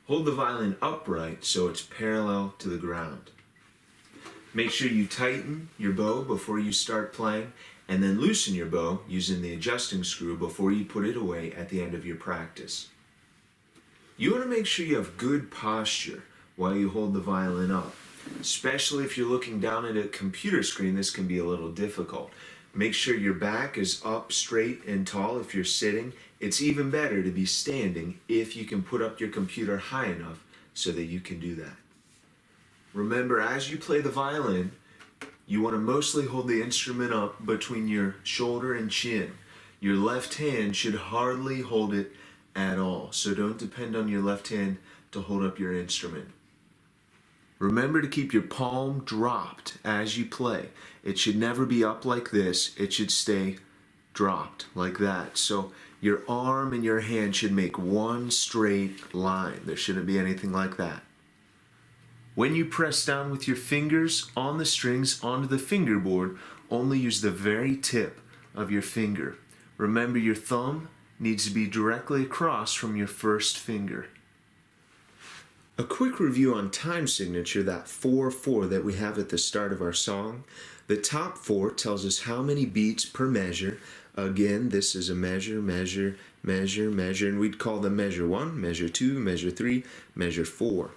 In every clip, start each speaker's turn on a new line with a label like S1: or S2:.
S1: Hold the violin upright so it's parallel to the ground. Make sure you tighten your bow before you start playing, and then loosen your bow using the adjusting screw before you put it away at the end of your practice. You want to make sure you have good posture while you hold the violin up. Especially if you're looking down at a computer screen, this can be a little difficult. Make sure your back is up straight and tall if you're sitting. It's even better to be standing if you can put up your computer high enough so that you can do that. Remember, as you play the violin, you want to mostly hold the instrument up between your shoulder and chin. Your left hand should hardly hold it at all, so don't depend on your left hand to hold up your instrument. Remember to keep your palm dropped as you play. It should never be up like this. It should stay dropped like that. So your arm and your hand should make one straight line. There shouldn't be anything like that. When you press down with your fingers on the strings onto the fingerboard, only use the very tip of your finger. Remember, your thumb needs to be directly across from your first finger. A quick review on time signature, that 4/4 that we have at the start of our song. The top 4 tells us how many beats per measure. Again, this is a measure, measure, measure, measure, and we'd call them measure 1, measure 2, measure 3, measure 4.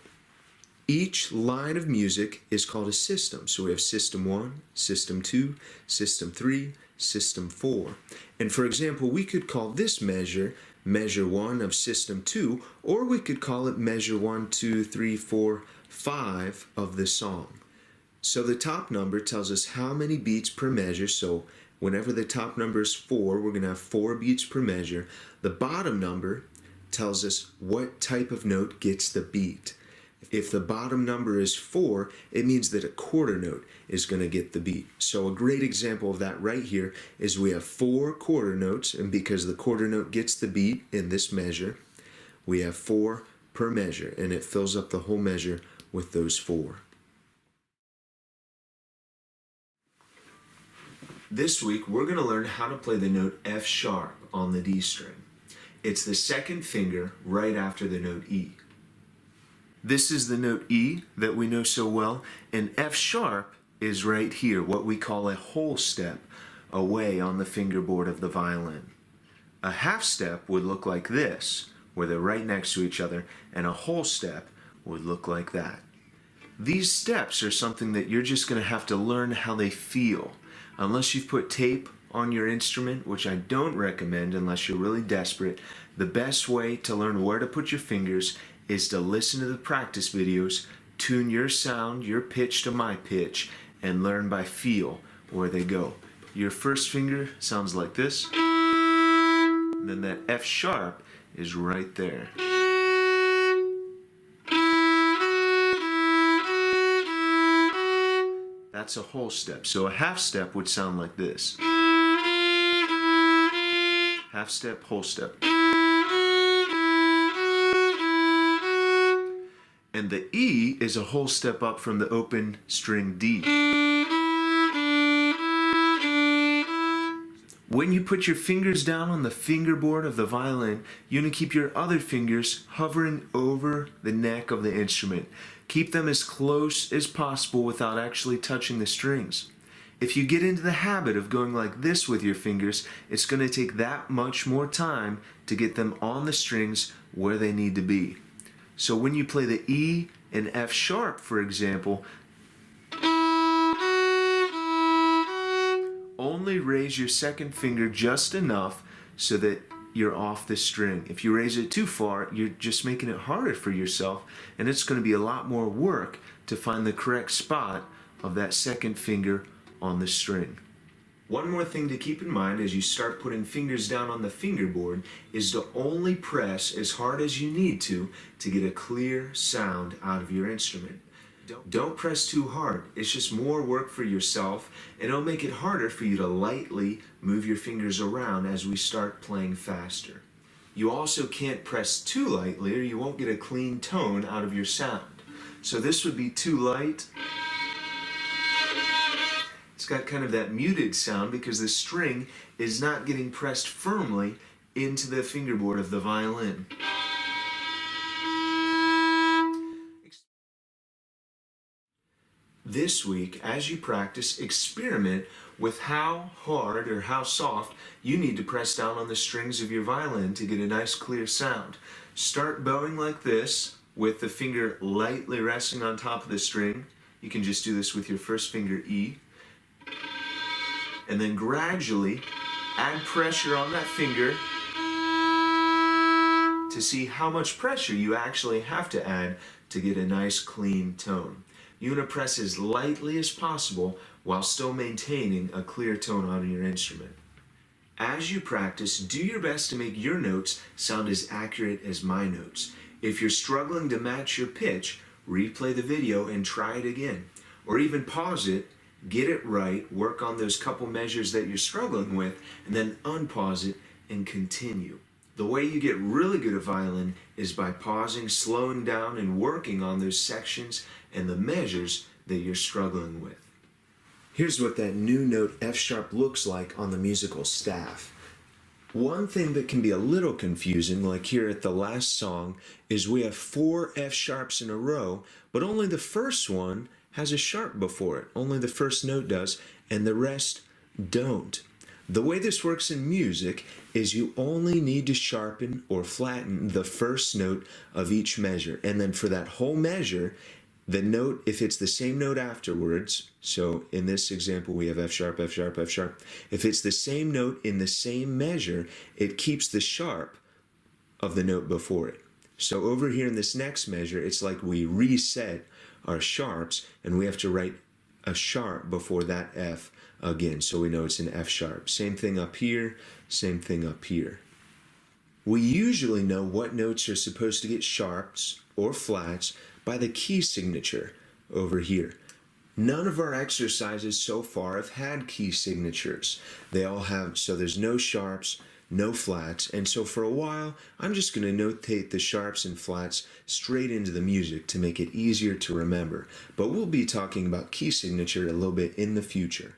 S1: Each line of music is called a system. So we have system 1, system 2, system 3, system 4. And for example, we could call this measure, measure 1 of system 2, or we could call it measure 1, 2, 3, 4, 5 of the song. So the top number tells us how many beats per measure. So whenever the top number is 4, we're going to have 4 beats per measure. The bottom number tells us what type of note gets the beat. If the bottom number is 4, it means that a quarter note is going to get the beat. So a great example of that right here is we have 4 quarter notes, and because the quarter note gets the beat in this measure, we have 4 per measure, and it fills up the whole measure with those 4. This week, we're going to learn how to play the note F sharp on the D string. It's the second finger right after the note E. This is the note E that we know so well, and F sharp is right here, what we call a whole step away on the fingerboard of the violin. A half step would look like this, where they're right next to each other, and a whole step would look like that. These steps are something that you're just going to have to learn how they feel. Unless you've put tape on your instrument, which I don't recommend unless you're really desperate, the best way to learn where to put your fingers is to listen to the practice videos, tune your sound, your pitch to my pitch, and learn by feel where they go. Your first finger sounds like this, and then that F sharp is right there. That's a whole step. So a half step would sound like this. Half step, whole step. And the E is a whole step up from the open string D. When you put your fingers down on the fingerboard of the violin, you want to keep your other fingers hovering over the neck of the instrument. Keep them as close as possible without actually touching the strings. If you get into the habit of going like this with your fingers, it's going to take that much more time to get them on the strings where they need to be. So when you play the E and F sharp, for example, only raise your second finger just enough so that you're off the string. If you raise it too far, you're just making it harder for yourself, and it's going to be a lot more work to find the correct spot of that second finger on the string. One more thing to keep in mind as you start putting fingers down on the fingerboard is to only press as hard as you need to get a clear sound out of your instrument. Don't press too hard. It's just more work for yourself, and it'll make it harder for you to lightly move your fingers around as we start playing faster. You also can't press too lightly or you won't get a clean tone out of your sound. So this would be too light. It's got kind of that muted sound because the string is not getting pressed firmly into the fingerboard of the violin. This week, as you practice, experiment with how hard or how soft you need to press down on the strings of your violin to get a nice clear sound. Start bowing like this with the finger lightly resting on top of the string. You can just do this with your first finger E. And then gradually add pressure on that finger to see how much pressure you actually have to add to get a nice clean tone. You want to press as lightly as possible while still maintaining a clear tone on your instrument. As you practice, do your best to make your notes sound as accurate as my notes. If you're struggling to match your pitch, replay the video and try it again. Or even pause it, get it right, work on those couple measures that you're struggling with, and then unpause it and continue. The way you get really good at violin is by pausing, slowing down, and working on those sections and the measures that you're struggling with. Here's what that new note F sharp looks like on the musical staff. One thing that can be a little confusing, like here at the last song, is we have 4 F sharps in a row, but only the first one has a sharp before it. Only the first note does, and the rest don't. The way this works in music is you only need to sharpen or flatten the first note of each measure. And then for that whole measure, the note, if it's the same note afterwards, so in this example we have F sharp, F sharp, F sharp. If it's the same note in the same measure, it keeps the sharp of the note before it. So over here in this next measure, it's like we reset our sharps and we have to write a sharp before that F again, so we know it's an F sharp. Same thing up here, same thing up here. We usually know what notes are supposed to get sharps or flats by the key signature over here. None of our exercises so far have had key signatures. They all have, so there's no sharps, no flats, and so for a while, I'm just going to notate the sharps and flats straight into the music to make it easier to remember. But we'll be talking about key signature a little bit in the future.